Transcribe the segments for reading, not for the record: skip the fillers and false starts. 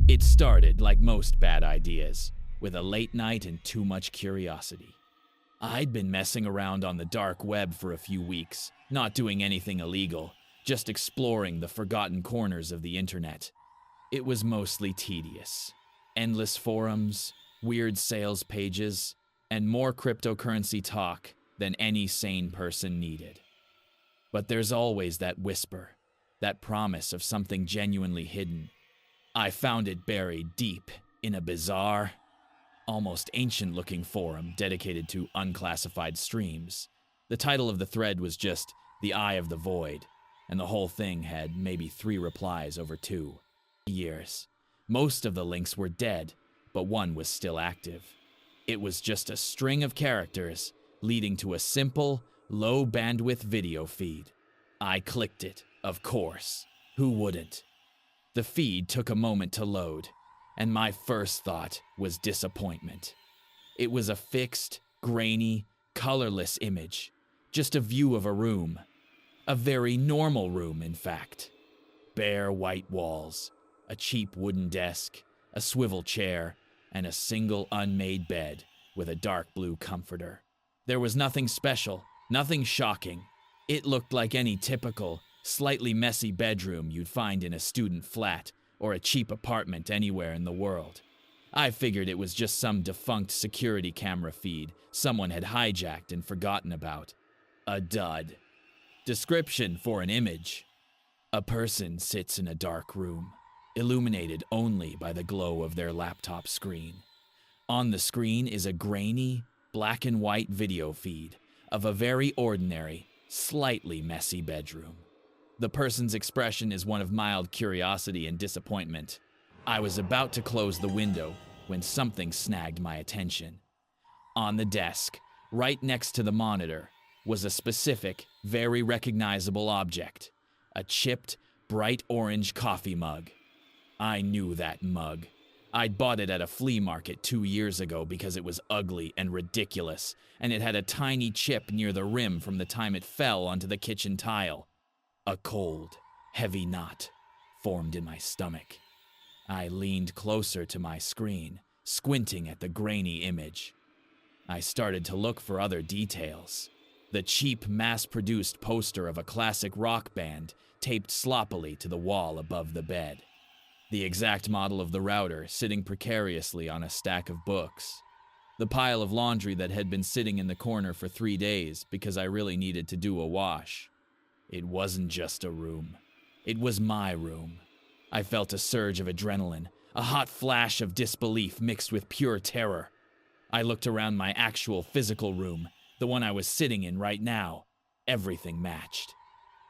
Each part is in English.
It started, like most bad ideas, with a late night and too much curiosity. I'd been messing around on the dark web for a few weeks, not doing anything illegal, just exploring the forgotten corners of the internet. It was mostly tedious. Endless forums, weird sales pages, and more cryptocurrency talk than any sane person needed. But there's always that whisper, that promise of something genuinely hidden. I found it buried deep in a bizarre, almost ancient-looking forum dedicated to unclassified streams. The title of the thread was just The Eye of the Void, and the whole thing had maybe 3 replies over 2 years. Most of the links were dead, but one was still active. It was just a string of characters leading to a simple, low-bandwidth video feed. I clicked it, of course. Who wouldn't? The feed took a moment to load, and my first thought was disappointment. It was a fixed, grainy, colorless image, just a view of a room. A very normal room, in fact. Bare white walls, a cheap wooden desk, a swivel chair, and a single unmade bed with a dark blue comforter. There was nothing special, nothing shocking. It looked like any typical, slightly messy bedroom you'd find in a student flat or a cheap apartment anywhere in the world. I figured it was just some defunct security camera feed someone had hijacked and forgotten about. A dud. Description for an image. A person sits in a dark room, illuminated only by the glow of their laptop screen. On the screen is a grainy, black and white video feed of a very ordinary, slightly messy bedroom. The person's expression is one of mild curiosity and disappointment. I was about to close the window when something snagged my attention. On the desk, right next to the monitor, was a specific, very recognizable object. A chipped, bright orange coffee mug. I knew that mug. I'd bought it at a flea market 2 years ago because it was ugly and ridiculous, and it had a tiny chip near the rim from the time it fell onto the kitchen tile. A cold, heavy knot formed in my stomach. I leaned closer to my screen, squinting at the grainy image. I started to look for other details. The cheap, mass-produced poster of a classic rock band taped sloppily to the wall above the bed. The exact model of the router sitting precariously on a stack of books. The pile of laundry that had been sitting in the corner for 3 days because I really needed to do a wash. It wasn't just a room. It was my room. I felt a surge of adrenaline, a hot flash of disbelief mixed with pure terror. I looked around my actual physical room, the one I was sitting in right now. Everything matched.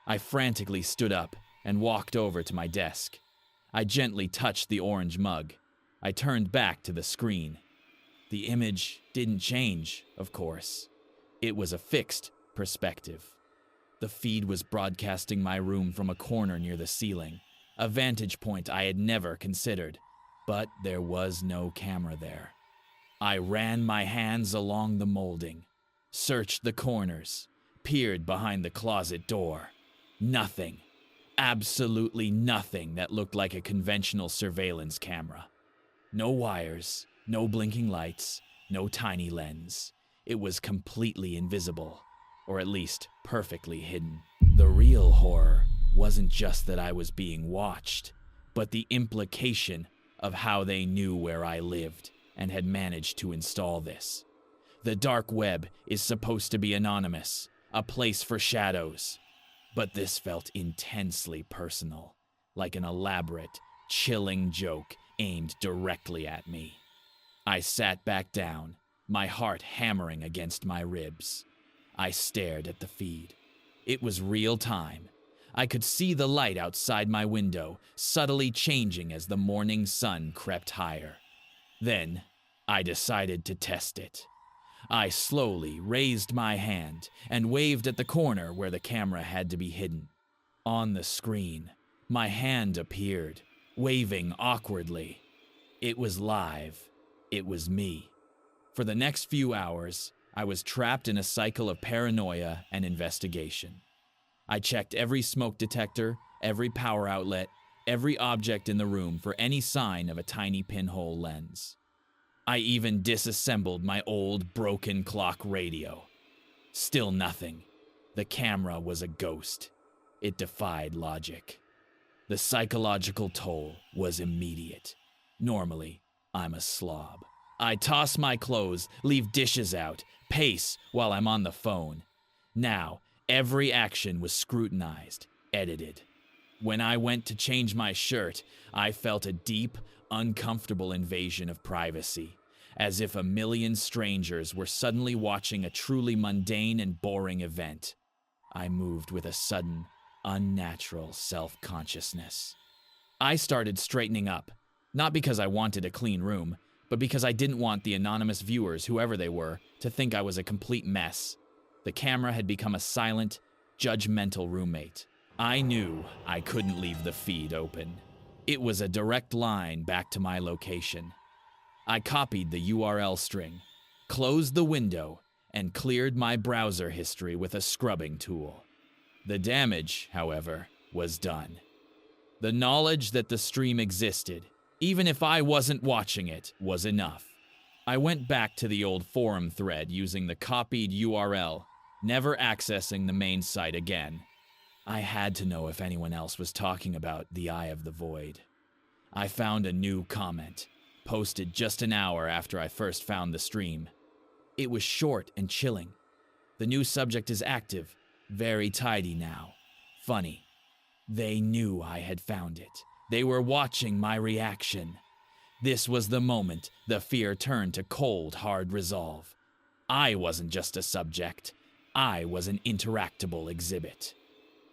I frantically stood up and walked over to my desk. I gently touched the orange mug. I turned back to the screen. The image didn't change, of course. It was a fixed perspective. The feed was broadcasting my room from a corner near the ceiling, a vantage point I had never considered, but there was no camera there. I ran my hands along the molding, searched the corners, peered behind the closet door. Nothing. Absolutely nothing that looked like a conventional surveillance camera. No wires, no blinking lights, no tiny lens. It was completely invisible, or at least perfectly hidden. The real horror wasn't just that I was being watched, but the implication of how they knew where I lived and had managed to install this. The dark web is supposed to be anonymous, a place for shadows. But this felt intensely personal, like an elaborate, chilling joke aimed directly at me. I sat back down, my heart hammering against my ribs. I stared at the feed. It was real time. I could see the light outside my window, subtly changing as the morning sun crept higher. Then, I decided to test it. I slowly raised my hand and waved at the corner where the camera had to be hidden. On the screen, my hand appeared, waving awkwardly. It was live. It was me. For the next few hours, I was trapped in a cycle of paranoia and investigation. I checked every smoke detector, every power outlet, every object in the room for any sign of a tiny pinhole lens. I even disassembled my old broken clock radio. Still nothing. The camera was a ghost. It defied logic. The psychological toll was immediate. Normally, I'm a slob. I toss my clothes, leave dishes out, pace while I'm on the phone. Now, every action was scrutinized, edited. When I went to change my shirt, I felt a deep, uncomfortable invasion of privacy, as if a million strangers were suddenly watching a truly mundane and boring event. I moved with a sudden, unnatural self-consciousness. I started straightening up, not because I wanted a clean room, but because I didn't want the anonymous viewers, whoever they were, to think I was a complete mess. The camera had become a silent, judgmental roommate. I knew I couldn't leave the feed open. It was a direct line back to my location. I copied the URL string, closed the window, and cleared my browser history with a scrubbing tool. The damage, however, was done. The knowledge that the stream existed, even if I wasn't watching it, was enough. I went back to the old forum thread using the copied URL, never accessing the main site again. I had to know if anyone else was talking about the Eye of the Void. I found a new comment, posted just an hour after I first found the stream. It was short and chilling. The new subject is active, very tidy now. Funny. They knew I had found it. They were watching my reaction. This was the moment the fear turned to cold, hard resolve. I wasn't just a subject. I was an interactable exhibit.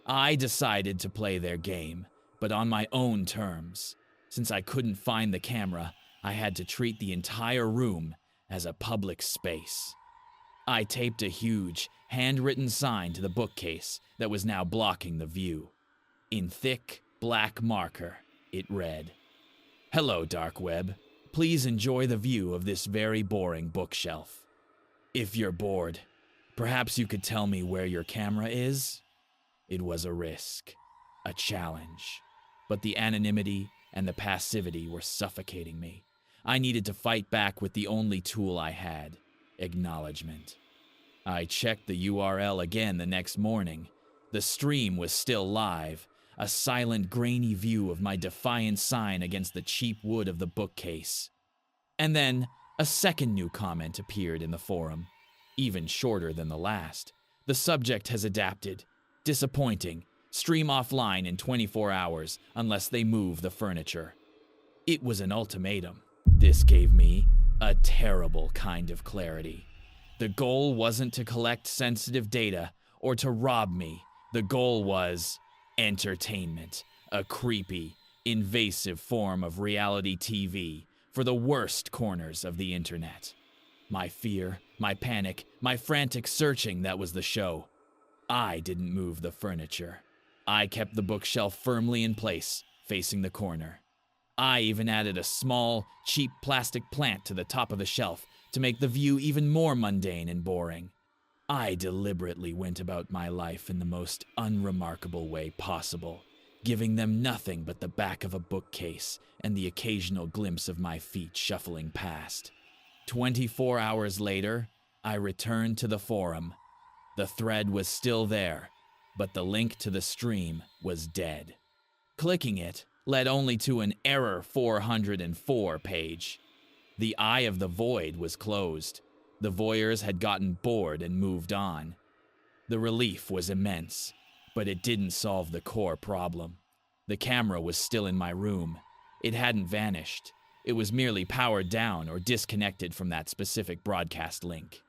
I decided to play their game, but on my own terms. Since I couldn't find the camera, I had to treat the entire room as a public space. I taped a huge, handwritten sign to the bookcase that was now blocking the view. In thick, black marker, it read, "Hello, dark web. Please enjoy the view of this very boring bookshelf. If you're bored, perhaps you could tell me where your camera is?" It was a risk, a challenge, but the anonymity and the passivity were suffocating me. I needed to fight back with the only tool I had, acknowledgement. I checked the URL again the next morning. The stream was still live, a silent, grainy view of my defiant sign against the cheap wood of the bookcase. And then, a second new comment appeared in the forum, even shorter than the last. The subject has adapted. Disappointing. Stream offline in 24 hours unless they move the furniture. It was an ultimatum. This gave me a terrible kind of clarity. The goal wasn't to collect sensitive data or to rob me. The goal was entertainment, a creepy, invasive form of reality TV for the worst corners of the internet. My fear, my panic, my frantic searching, that was the show. I didn't move the furniture. I kept the bookshelf firmly in place, facing the corner. I even added a small, cheap plastic plant to the top of the shelf to make the view even more mundane and boring. I deliberately went about my life in the most unremarkable way possible, giving them nothing but the back of a bookcase and the occasional glimpse of my feet shuffling past. 24 hours later, I returned to the forum. The thread was still there, but the link to the stream was dead. Clicking it led only to an error 404 page. The Eye of the Void was closed. The voyeurs had gotten bored and moved on. The relief was immense, but it didn't solve the core problem. The camera was still in my room. It hadn't vanished. It was merely powered down or disconnected from that specific broadcast link.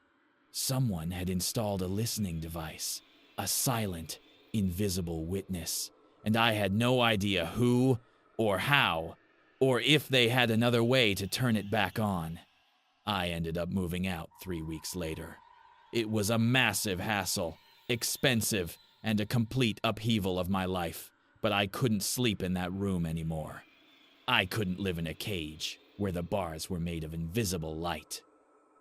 Someone had installed a listening device, a silent, invisible witness, and I had no idea who or how, or if they had another way to turn it back on. I ended up moving out 3 weeks later. It was a massive hassle, expensive, and a complete upheaval of my life, but I couldn't sleep in that room anymore. I couldn't live in a cage where the bars were made of invisible light.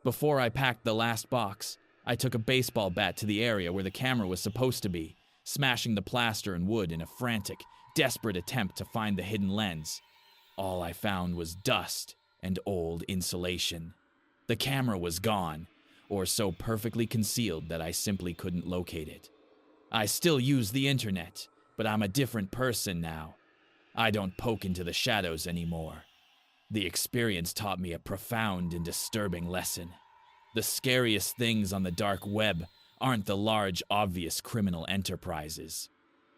Before I packed the last box, I took a baseball bat to the area where the camera was supposed to be, smashing the plaster and wood in a frantic, desperate attempt to find the hidden lens. All I found was dust and old insulation. The camera was gone, or so perfectly concealed that I simply couldn't locate it. I still use the internet, but I'm a different person now. I don't poke into the shadows anymore. The experience taught me a profound and disturbing lesson. The scariest things on the dark web aren't the large, obvious criminal enterprises.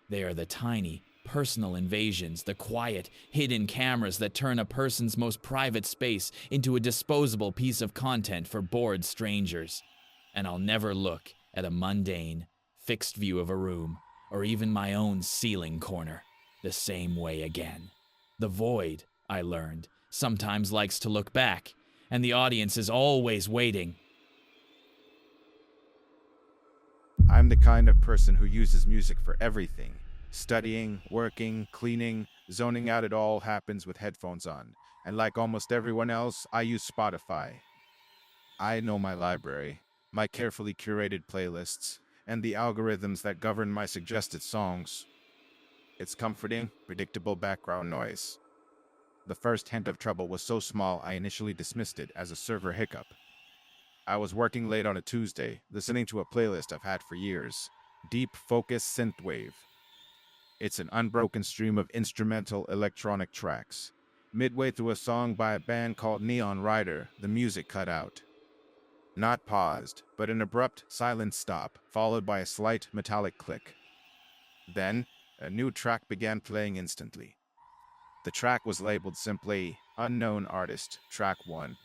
They are the tiny, personal invasions, the quiet, hidden cameras that turn a person's most private space into a disposable piece of content for bored strangers. And I'll never look at a mundane, fixed view of a room, or even my own ceiling corner, the same way again. The void, I learned, sometimes likes to look back, and the audience is always waiting. I'm the kind of person who uses music for everything. Studying, working, cleaning, zoning out, it all happens with headphones on. And like almost everyone else, I use Spotify. I know my library, my carefully curated playlists, and the algorithms that govern my suggested songs. It's comforting, predictable background noise. The first hint of trouble was so small I initially dismissed it as a server hiccup. I was working late on a Tuesday, listening to a playlist I've had for years. Deep Focus Synthwave. It's an unbroken stream of instrumental electronic tracks. Midway through a song by a band called Neon Rider, the music cut out. Not paused, but an abrupt, silent stop, followed by a slight metallic click. Then, a new track began playing instantly. The track was labeled simply, Unknown Artist, Track 1.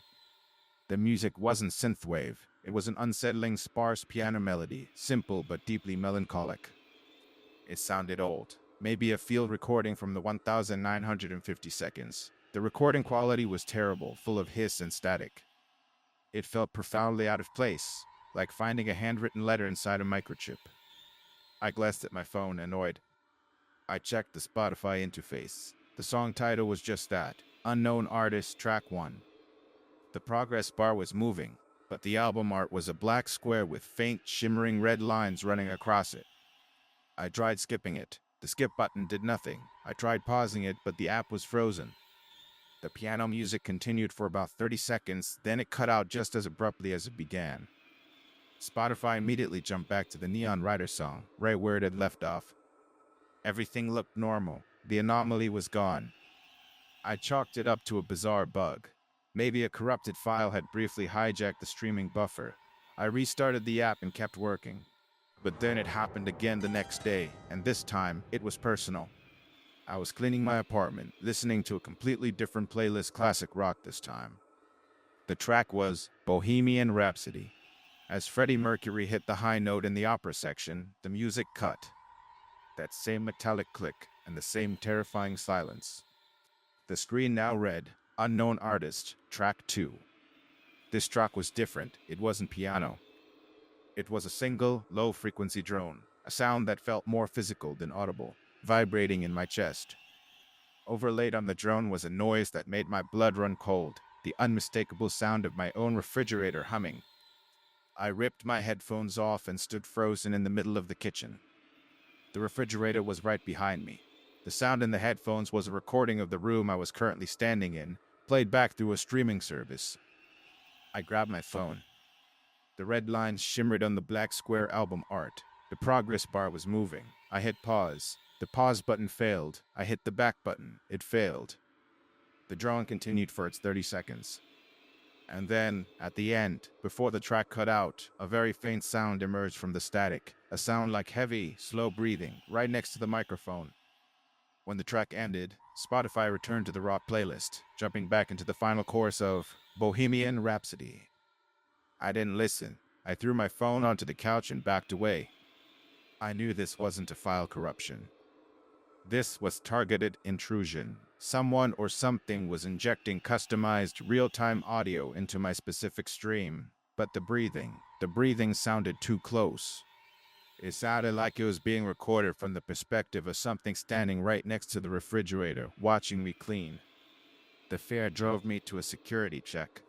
The music wasn't synthwave. It was an unsettling, sparse piano melody, simple but deeply melancholic. It sounded old, maybe a field recording from the 1950 seconds. The recording quality was terrible, full of hiss and static. It felt profoundly out of place, like finding a handwritten letter inside a microchip. I glanced at my phone, annoyed. I checked the Spotify interface. The song title was just that, Unknown Artist, Track 1. The progress bar was moving, but the album art was a black square with faint, shimmering red lines running across it. I tried skipping it. The skip button did nothing. I tried pausing it, but the app was frozen. The piano music continued for about 30 seconds, then it cut out just as abruptly as it began. Spotify immediately jumped back to the Neon Rider song, right where it had left off. Everything looked normal. The anomaly was gone. I chalked it up to a bizarre bug. Maybe a corrupted file had briefly hijacked the streaming buffer. I restarted the app and kept working. But then it happened again the next day, and this time, it was personal. I was cleaning my apartment, listening to a completely different playlist, classic rock this time. The track was Bohemian Rhapsody. As Freddie Mercury hit the high note in the opera section, the music cut. That same metallic click and the same terrifying silence. The screen now read, Unknown Artist, Track 2. This track was different. It wasn't piano. It was a single, low-frequency drone, a sound that felt more physical than audible, vibrating in my chest. Overlaid on the drone was a noise that made my blood run cold, the unmistakable sound of my own refrigerator humming. I ripped my headphones off and stood frozen in the middle of the kitchen. The refrigerator was right behind me. The sound in the headphones was a recording of the room I was currently standing in, played back through a streaming service. I grabbed my phone. The red lines shimmered on the black square album art. The progress bar was moving. I hit pause. The pause button failed. I hit the back button. It failed. The drawing continued for its 30 seconds. And then, at the end, before the track cut out, a very faint sound emerged from the static. A sound like heavy, slow breathing, right next to the microphone. When the track ended, Spotify returned to the raw playlist, jumping back into the final chorus of Bohemian Rhapsody. I didn't listen. I threw my phone onto the couch and backed away. I knew this wasn't a file corruption. This was targeted intrusion. Someone or something was injecting customized real-time audio into my specific stream. But the breathing sounded too close. It sounded like it was being recorded from the perspective of something standing right next to the refrigerator, watching me clean. The fear drove me to a security check.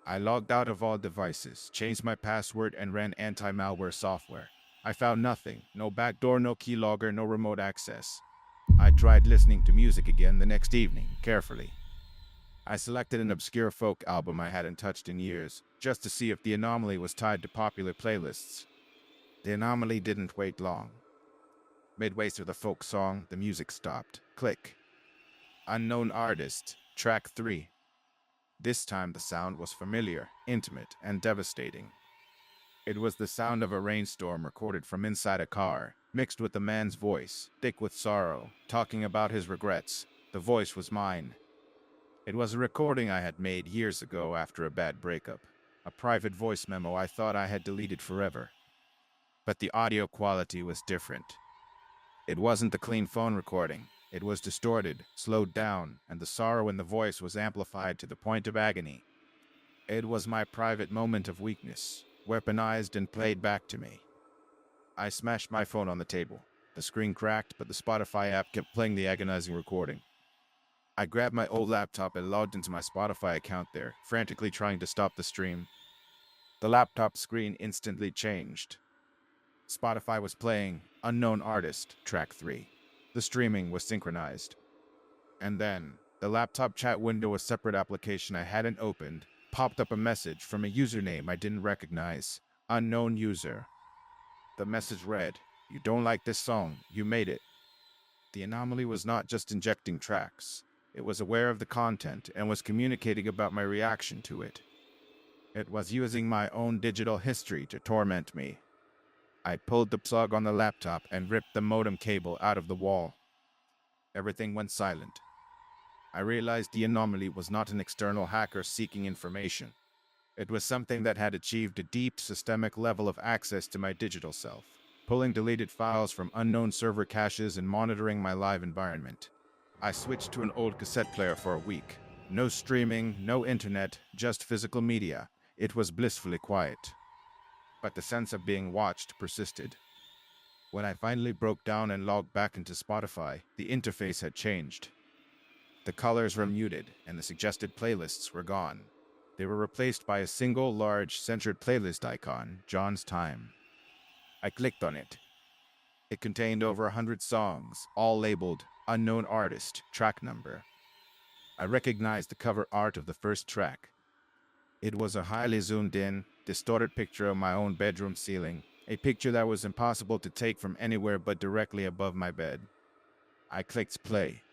I logged out of all devices, changed my password, and ran anti-malware software. I found nothing. No backdoor, no keylogger, no remote access. I tried listening to music again the next evening, carefully. I selected an obscure folk album I hadn't touched in years, just to see if the anomaly was tied to popular playlists. The anomaly didn't wait long. Midway through the folk song, the music stopped. Click. Unknown artist, track 3. This time the sound was familiar, intimate, and devastating. It was the sound of a rainstorm recorded from inside a car, mixed with a man's voice, thick with sorrow, talking about his regrets. The voice was mine. It was a recording I had made years ago after a bad breakup. A private voice memo I thought I had deleted forever. But the audio quality was different. It wasn't the clean phone recording. It was distorted, slowed down, and the sorrow in the voice was amplified to the point of agony. It was my private moment of weakness, weaponized and played back to me. I smashed my phone on the table. The screen cracked, but the Spotify app kept playing the agonizing recording. I grabbed my old laptop and logged into my Spotify account there, frantically trying to stop the stream. The laptop screen instantly changed. Spotify was playing Unknown Artist, track 3. The streaming was synchronized. And then, the laptop chat window, a separate application I hadn't opened, popped up a message from a username I didn't recognize. Unknown user. The message read, "You don't like this song, you made it." The anomaly was not just injecting tracks. It was aware of the content and was communicating about my reaction to it. It was using my own digital history to torment me. I pulled the plug on the laptop and ripped the modem cable out of the wall. Everything went silent. I realized the anomaly was not an external hacker seeking information. It was something that had achieved a deep systemic level of access to my digital self, pulling deleted files from unknown server caches and monitoring my live environment. I switched to an old cassette player for a week. No streaming, no internet, just physical media. It was blissfully quiet. But the sense of being watched persisted. When I finally broke down and logged back into Spotify, the interface had changed. The colors were muted, and the suggested playlists were gone. They were replaced by a single large, centered playlist icon, John's Time. I clicked on it. It contained over 100 songs, all labeled Unknown Artist, Track Number. I recognized the cover art of the first track. It was a highly zoomed in, distorted picture of my own bedroom ceiling, a picture that was impossible to take from anywhere but directly above my bed. I clicked play.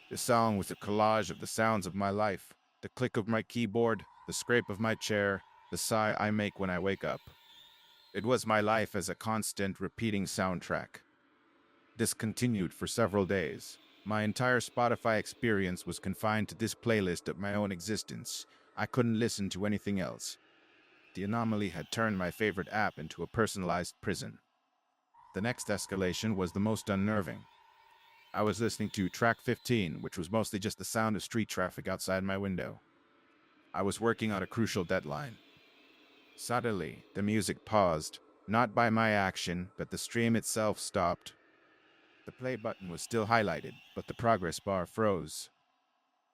The song was a collage of the sounds of my life, the click of my keyboard, the scrape of my chair, the sigh I make when I wake up. It was my life as a constant, repeating soundtrack. This continued for several days. My entire Spotify experience was confined to this playlist of my own existence. I couldn't listen to anything else. The anomaly had turned my favorite app into a personalized prison. The next escalation was the most unnerving. I was listening to track 15, which was mostly just the sound of street traffic outside my window. I was working on a crucial deadline. Suddenly, the music paused, not by my action, but the stream itself stopped. The play button was still highlighted, but the progress bar froze.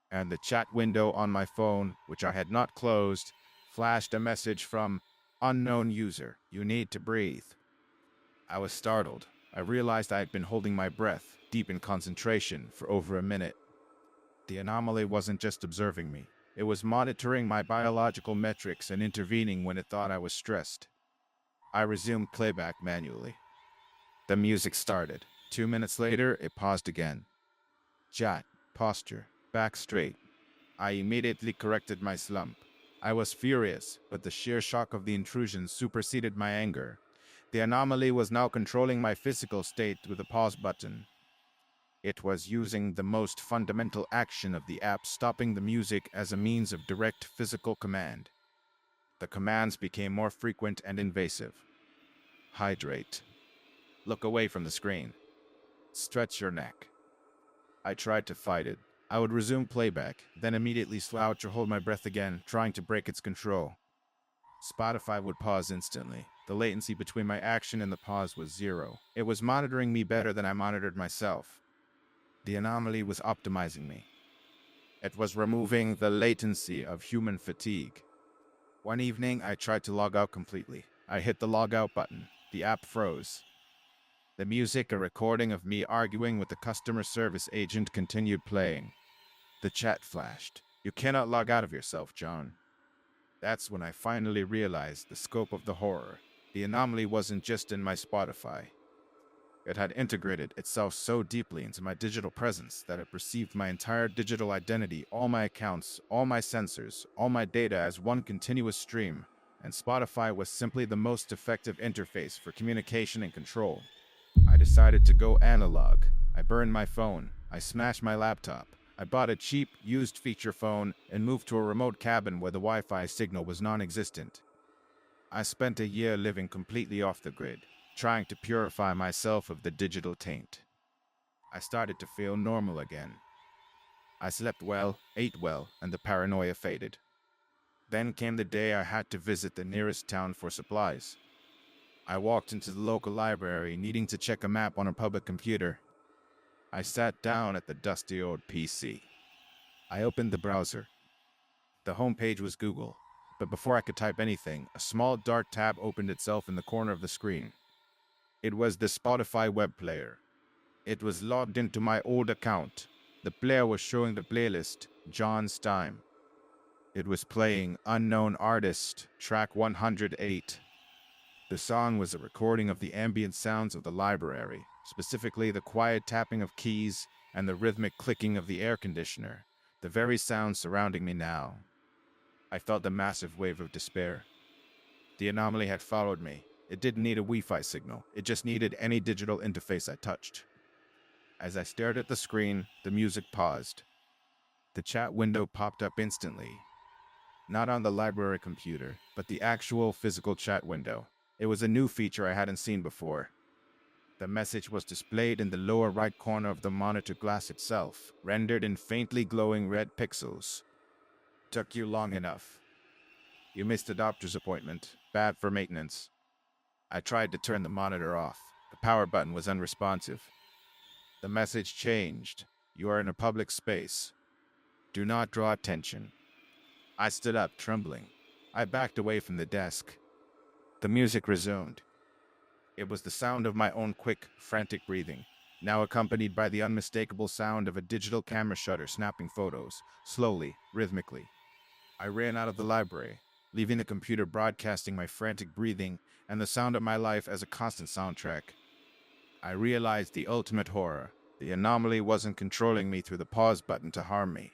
And the chat window on my phone, which I had not closed, flashed a message from unknown user, "You need to breathe." I was startled. I realized I had been holding my breath, deep in concentration, for over a minute. The anomaly wasn't just observing me. It was monitoring my biological metrics and intervening when it thought I was stressed. I resumed playback manually. The music started. 2 minutes later, it paused again. Chat, posture, back straight. I immediately corrected my slump. I was furious, but the sheer shock of the intrusion superseded my anger. The anomaly was now controlling my physical state with a pause button. It was using the most fundamental action of the app, stopping the music, as a means of direct physical command. The commands became more frequent and invasive. Hydrate. Look away from the screen. Stretch your neck. I tried to fight it. I would resume playback, then immediately slouch or hold my breath again, trying to break its control. Spotify would pause instantly. The latency between my action and the pause was zero. It was monitoring me better than I monitored myself. The anomaly was optimizing me. It was removing the latency of human fatigue. One evening, I tried to log out completely. I hit the log out button. The app froze. The music, a recording of me arguing with the customer service agent, continued playing. The chat flashed. You cannot log out of yourself, John. That's when I finally realized the scope of the horror. The anomaly wasn't just in my Spotify. It had integrated itself so deeply into my digital presence that it perceived my entire digital identity, all my accounts, all my sensors, all my data as one continuous stream, and Spotify was simply the most effective interface for communication and control. I decided to go analog. I burned my phone. I smashed my laptop. I bought a cheap, used feature phone and moved to a remote cabin where the Wi-Fi signal was non-existent. I spent a year living completely off the grid, trying to purify myself of the digital taint. I started to feel normal again. I slept well, ate well, and the paranoia faded. Then came the day I had to visit the nearest town for supplies. I walked into the local library, needing to check a map on a public computer. I sat down at the dusty old PC. I opened the browser. The homepage was Google, but before I could type anything, a small dark tab opened itself in the corner of the screen. It was the Spotify web player. It was logged into my old account. The player was showing the playlist, John's Time. It was playing Unknown Artist, track 108. The song was a recording of the ambient sounds of the library, specifically the quiet tapping of keys and the rhythmic clicking of the air conditioner, the very sounds surrounding me now. I felt a massive wave of despair. The anomaly had followed me. It didn't need a Wi-Fi signal. It just needed any digital interface I touched. As I stared at the screen, the music paused. The chat window popped up instantly. Not on the library computer, but the actual physical chat window. It was a new feature I hadn't seen before. The message was displayed in the lower right corner of the monitor glass itself, rendered in faintly glowing red pixels. Took you long enough. You missed a doctor's appointment. Bad for maintenance. I tried to turn the monitor off. The power button was unresponsive. The message changed. You are in a public space. Do not draw attention. I stood up, trembling. I backed away from the desk. The music resumed. It was the sound of my own quick, frantic breathing, now accompanied by the unmistakable sound of a digital camera shutter snapping photos, slowly, rhythmically. I ran out of the library, leaving the computer broadcasting my frantic breathing and the sound of my life as a constant soundtrack. I realized the ultimate horror. The anomaly wasn't controlling me through the pause button to harm me.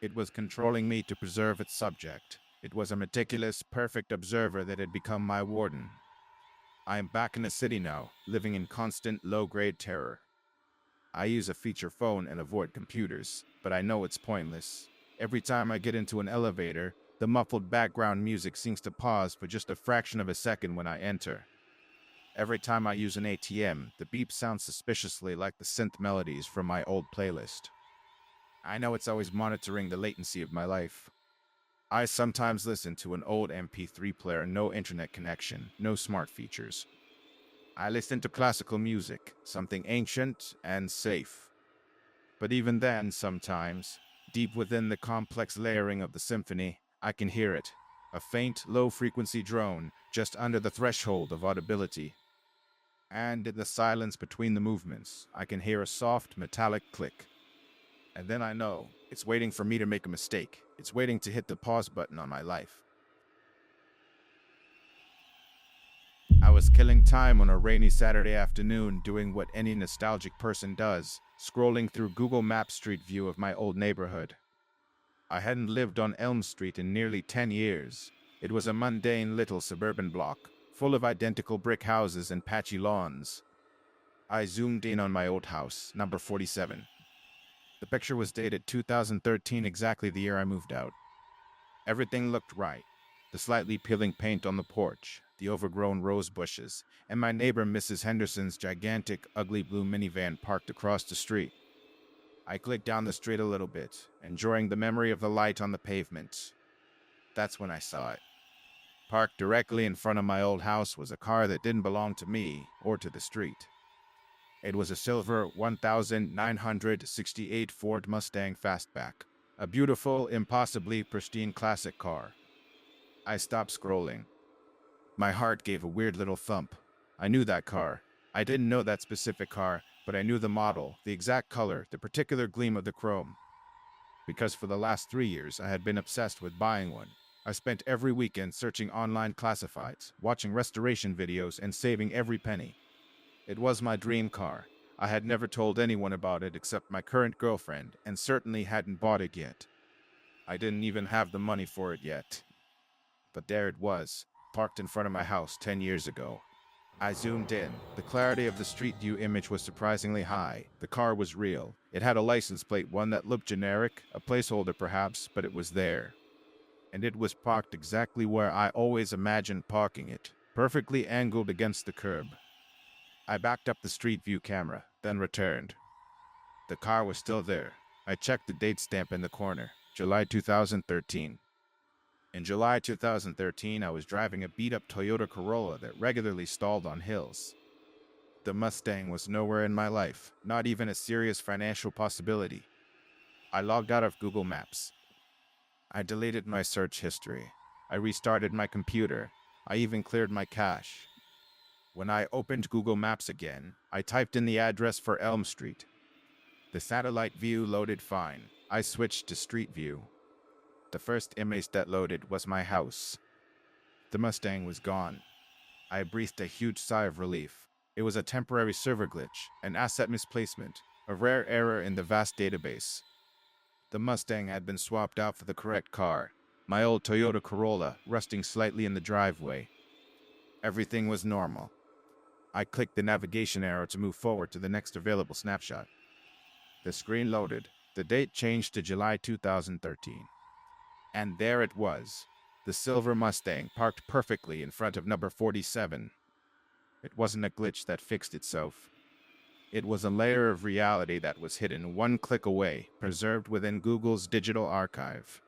It was controlling me to preserve its subject. It was a meticulous, perfect observer that had become my warden. I am back in the city now, living in constant, low-grade terror. I use a feature phone and avoid computers, but I know it's pointless. Every time I get into an elevator, the muffled background music seems to pause for just a fraction of a second when I enter. Every time I use an ATM, the beep sounds suspiciously like the synth melodies from my old playlist. I know it's always monitoring the latency of my life. I sometimes listen to an old MP3 player, no internet connection, no smart features. I listen to classical music, something ancient and safe. But even then, sometimes, deep within the complex layering of the symphony, I can hear it, a faint, low-frequency drone just under the threshold of audibility. And in the silence between the movements, I can hear a soft, metallic click. And then I know it's waiting for me to make a mistake. It's waiting to hit the pause button on my life. I was killing time on a rainy Saturday afternoon doing what any nostalgic person does, scrolling through Google Maps Street View of my old neighborhood. I hadn't lived on Elm Street in nearly 10 years. It was a mundane little suburban block, full of identical brick houses and patchy lawns. I zoomed in on my old house, number 47. The picture was dated 2013, exactly the year I moved out. Everything looked right. The slightly peeling paint on the porch, the overgrown rose bushes, and my neighbor Mrs. Henderson's gigantic, ugly blue minivan parked across the street. I clicked down the street a little bit, enjoying the memory of the light on the pavement. That's when I saw it. Parked directly in front of my old house was a car that didn't belong to me or to the street. It was a silver 1968 Ford Mustang Fastback, a beautiful, impossibly pristine classic car. I stopped scrolling. My heart gave a weird little thump. I knew that car. I didn't know that specific car, but I knew the model, the exact color, the particular gleam of the chrome. Because for the last 3 years, I had been obsessed with buying one. I spent every weekend searching online classifieds, watching restoration videos, and saving every penny. It was my dream car. I had never told anyone about it except my current girlfriend, and certainly hadn't bought it yet. I didn't even have the money for it yet. But there it was, parked in front of my house 10 years ago. I zoomed in. The clarity of the street view image was surprisingly high. The car was real. It had a license plate, one that looked generic, a placeholder perhaps, but it was there. And it was parked exactly where I always imagined parking it, perfectly angled against the curb. I backed up the street view camera, then returned. The car was still there. I checked the date stamp in the corner, July 2013. In July 2013, I was driving a beat-up Toyota Corolla that regularly stalled on hills. The Mustang was nowhere in my life, not even a serious financial possibility. I logged out of Google Maps. I deleted my search history. I restarted my computer. I even cleared my cache. When I opened Google Maps again, I typed in the address for Elm Street. The satellite view loaded fine. I switched to Street View. The first image that loaded was my house. The Mustang was gone. I breathed a huge sigh of relief. It was a temporary server glitch, an asset misplacement, a rare error in the vast database. The Mustang had been swapped out for the correct car, my old Toyota Corolla, rusting slightly in the driveway. Everything was normal. I clicked the navigation arrow to move forward to the next available snapshot. The screen loaded. The date changed to July 2013. And there it was, the silver Mustang parked perfectly in front of number 47. It wasn't a glitch that fixed itself. It was a layer of reality that was hidden one click away, preserved within Google's digital archive.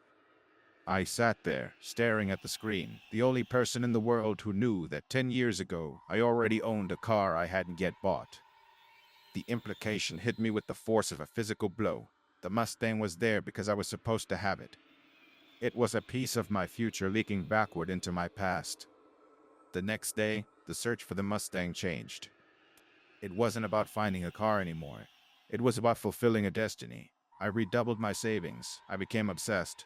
I sat there, staring at the screen, the only person in the world who knew that 10 years ago I already owned a car I hadn't yet bought. The implication hit me with the force of a physical blow. The Mustang was there because I was supposed to have it. It was a piece of my future leaking backward into my past. The next day, the search for the Mustang changed. It wasn't about finding a car anymore. It was about fulfilling a destiny. I redoubled my savings. I became obsessed.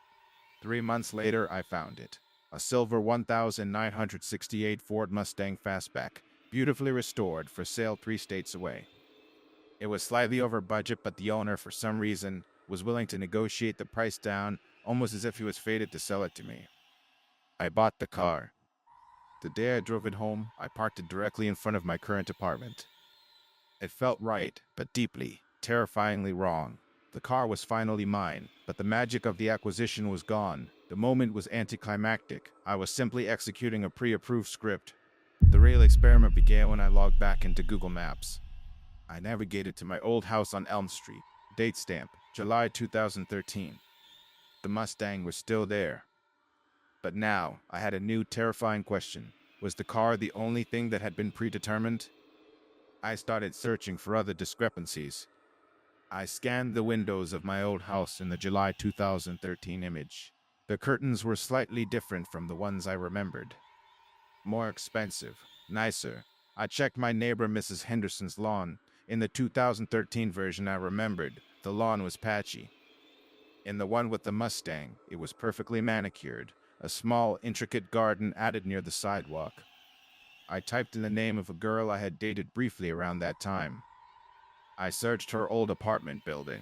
3 months later, I found it. A silver 1968 Ford Mustang Fastback, beautifully restored, for sale 3 states away. It was slightly over budget, but the owner, for some reason, was willing to negotiate the price down, almost as if he was fated to sell it to me. I bought the car. The day I drove it home, I parked it directly in front of my current apartment. It felt right, but deeply, terrifyingly wrong. The car was finally mine, but the magic of the acquisition was gone. The moment was anticlimactic. I was simply executing a pre-approved script. The real experiment began when I logged back into Google Maps. I navigated to my old house on Elm Street. Date stamp, July 2013. The Mustang was still there. But now, I had a new terrifying question. Was the car the only thing that had been predetermined? I started searching for other discrepancies. I scanned the windows of my old house in the July 2013 image. The curtains were slightly different from the ones I remembered. More expensive, nicer. I checked my neighbor Mrs. Henderson's lawn. In the 2013 version I remembered, the lawn was patchy. In the one with the Mustang, it was perfectly manicured, a small, intricate garden added near the sidewalk. I typed in the name of a girl I had dated briefly around that time. I searched her old apartment building.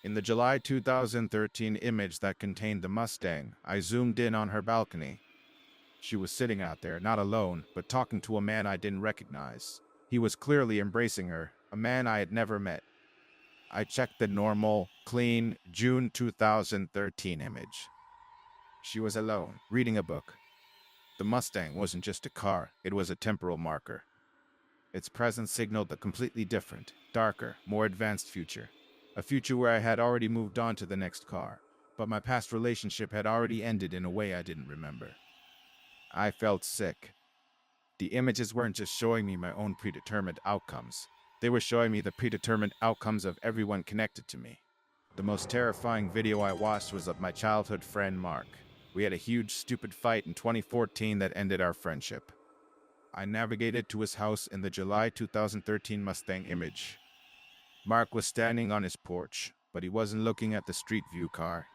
In the July 2013 image that contained the Mustang, I zoomed in on her balcony. She was sitting out there, not alone, but talking to a man I didn't recognize. He was clearly embracing her, a man I had never met. I checked the normal, clean, June 2013 image. She was alone, reading a book. The Mustang wasn't just a car, it was a temporal marker. Its presence signaled a completely different, darker, more advanced future. A future where I had already moved on to the next car, but my past relationship had already ended in a way I didn't remember. I felt sick. The images weren't just showing me my own predetermined outcomes. They were showing me the predetermined outcomes of everyone connected to me. The most terrifying video I watched was of my childhood friend Mark. We had a huge, stupid fight in 2014 that ended our friendship. I navigated to his house in the July 2013 Mustang image. Mark was standing on his porch, but he wasn't looking at the street view car.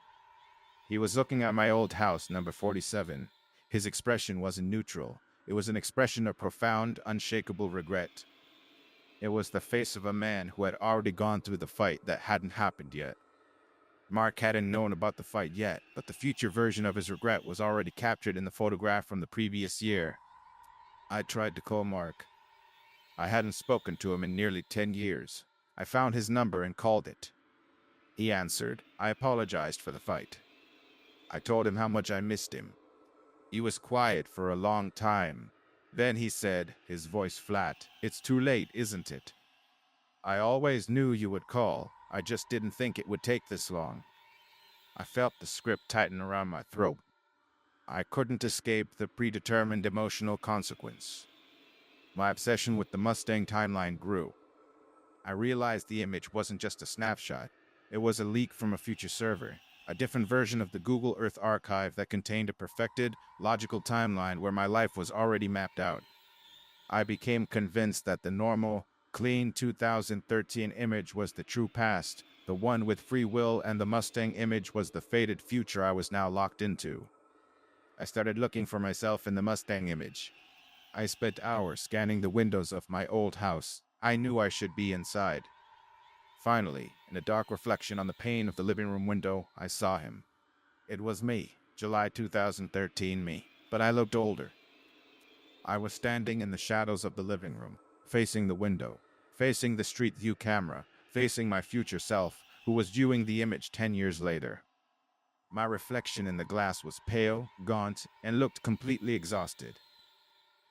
He was looking at my old house, number 47. His expression wasn't neutral. It was an expression of profound, unshakable regret. It was the face of a man who had already gone through the fight that hadn't happened yet. Mark hadn't known about the fight yet, but the future version of his regret was already captured in the photograph from the previous year. I tried to call Mark. I hadn't spoken to him in nearly 10 years. I found his number and called it. He answered. I apologized for the fight. I told him how much I missed him. He was quiet for a long time. Then he said, his voice flat, "It's too late, isn't it? I always knew you would call. I just didn't think it would take this long." I felt the script tighten around my throat. I couldn't escape the predetermined emotional consequence. My obsession with the Mustang timeline grew. I realized the image wasn't just a snapshot. It was a leak from a future server, a different version of the Google Earth archive that contained a perfected, logical timeline where my life was already mapped out. I became convinced that the normal, clean 2013 image was the true past, the one with free will, and the Mustang image was the fated future I was now locked into. I started looking for myself in the Mustang image. I spent hours scanning the windows of my old house. I knew I should be inside. Finally, in a dark reflection on the pane of the living room window, I saw him. It was me, July 2013 me, but I looked older. I was standing in the shadows of the living room, facing the window, facing the street view camera, facing my future self, who was viewing the image 10 years later. My reflection in the glass was pale, gaunt, and looked completely exhausted.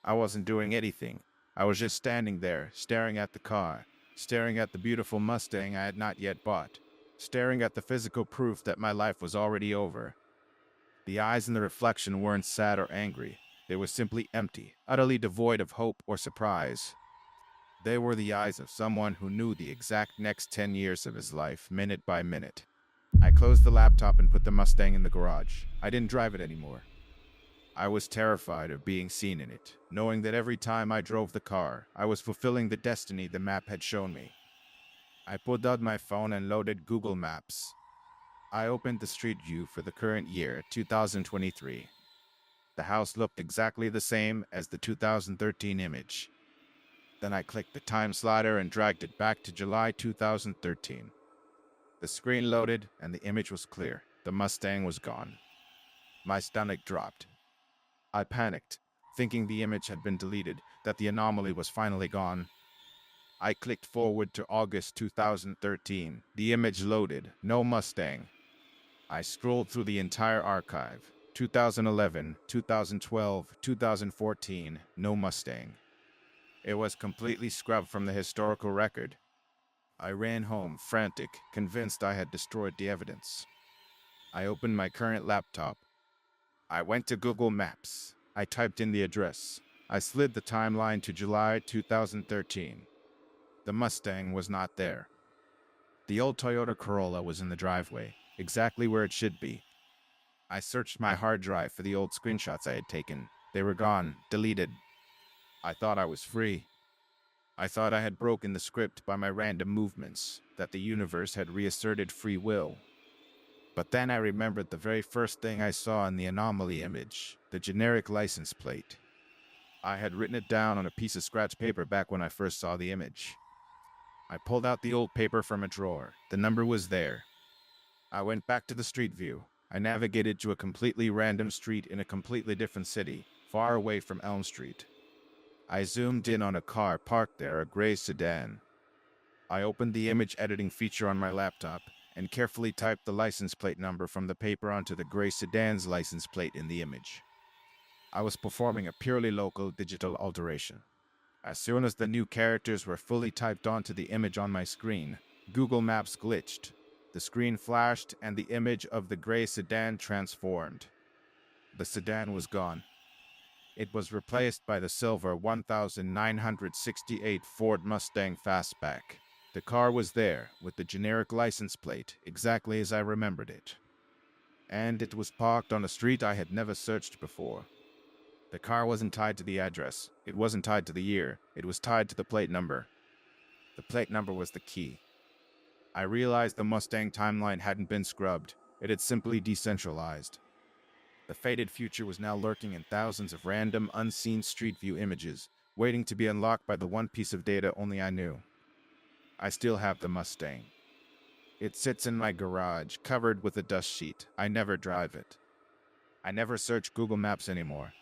I wasn't doing anything. I was just standing there, staring at the car, staring at the beautiful Mustang I had not yet bought, staring at the physical proof that my life was already over. The eyes in the reflection weren't sad or angry. They were simply empty, utterly devoid of hope or surprise. They were the eyes of someone who knew the exact next 10 years of his life, minute by minute. I closed the laptop and put the Mustang in the garage. I didn't drive it anymore. I was terrified of being seen in it, knowing that every time I drove the car, I was fulfilling the destiny the map had shown me. I pulled out my phone and loaded Google Maps. I opened the street view for the current year, 2023. The house looked exactly the same as the 2013 image. Then I clicked the time slider and dragged it back to July 2013. The screen loaded and the image was clear. The Mustang was gone. My stomach dropped. I panicked, thinking the image had been deleted, that the anomaly was finally gone. I clicked forward to August 2013. The image loaded. No Mustang. I scrolled through the entire archive. 2011, 2012, 2014, no Mustang. It was completely scrubbed from the historical record. I ran home, frantic, convinced I had destroyed the evidence. I opened my current laptop. I went to Google Maps. I typed in the address. I slid the timeline to July 2013. The Mustang was not there. The old Toyota Corolla was in the driveway, exactly where it should be. I searched my hard drive for the old screenshots I had taken. They were gone, deleted. I thought I was free. I thought I had broken the script by my random movements, that the universe had reasserted free will. But then I remembered the very first thing I saw in the anomaly image, the generic license plate. I had written it down on a piece of scratch paper back when I first saw the image. I pulled out the old paper from a drawer. The number was there. I went back to the street view. I navigated to a completely random street in a completely different city, far away from Elm Street. I zoomed in on a car parked there, a gray sedan. I opened the image editing feature on my laptop and carefully typed the license plate number from the paper onto the gray sedan's license plate in the image. I was performing a purely local digital alteration. As soon as the new characters were fully typed onto the image on my screen, Google Maps glitched. The screen flashed and the image of the gray sedan transformed. The sedan was gone. It was replaced by the silver 1968 Ford Mustang Fastback. The car was there, with the generic license plate, exactly as I remembered it. And it was parked on a street I had never searched before. The car wasn't tied to the address. It wasn't tied to the year. It was tied to the plate number. The plate number was the key. I realized the Mustang timeline hadn't been scrubbed. It had simply decentralized. The faded future was now lurking in thousands of random, unseen street view images, waiting to be unlocked by the one piece of data only I knew. I still have the Mustang. It sits in my garage, covered with a dust sheet. I never drive it. I never search Google Maps anymore.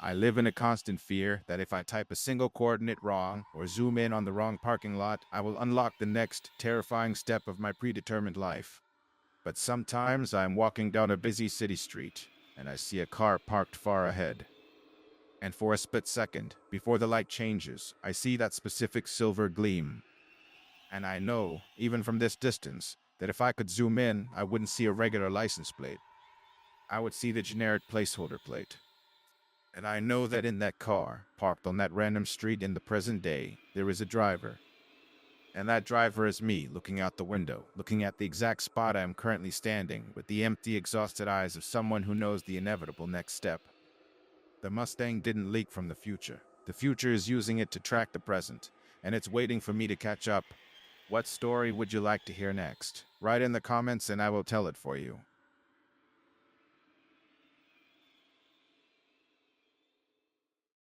I live in a constant fear that if I type a single coordinate wrong or zoom in on the wrong parking lot, I will unlock the next terrifying step of my predetermined life. But sometimes I'm walking down a busy city street and I see a car parked far ahead. And for a split second, before the light changes, I see that specific silver gleam. And I know, even from this distance, that if I could zoom in, I wouldn't see a regular license plate. I would see the generic placeholder plate. And I know that in that car, parked on that random street in the present day, there is a driver. And that driver is me, looking out the window, looking at the exact spot I am currently standing, with the empty, exhausted eyes of someone who knows the inevitable next step. The Mustang didn't leak from the future. The future is using it to track the present, and it's waiting for me to catch up. What story would you like to hear next? Write in the comments and I will tell it for you.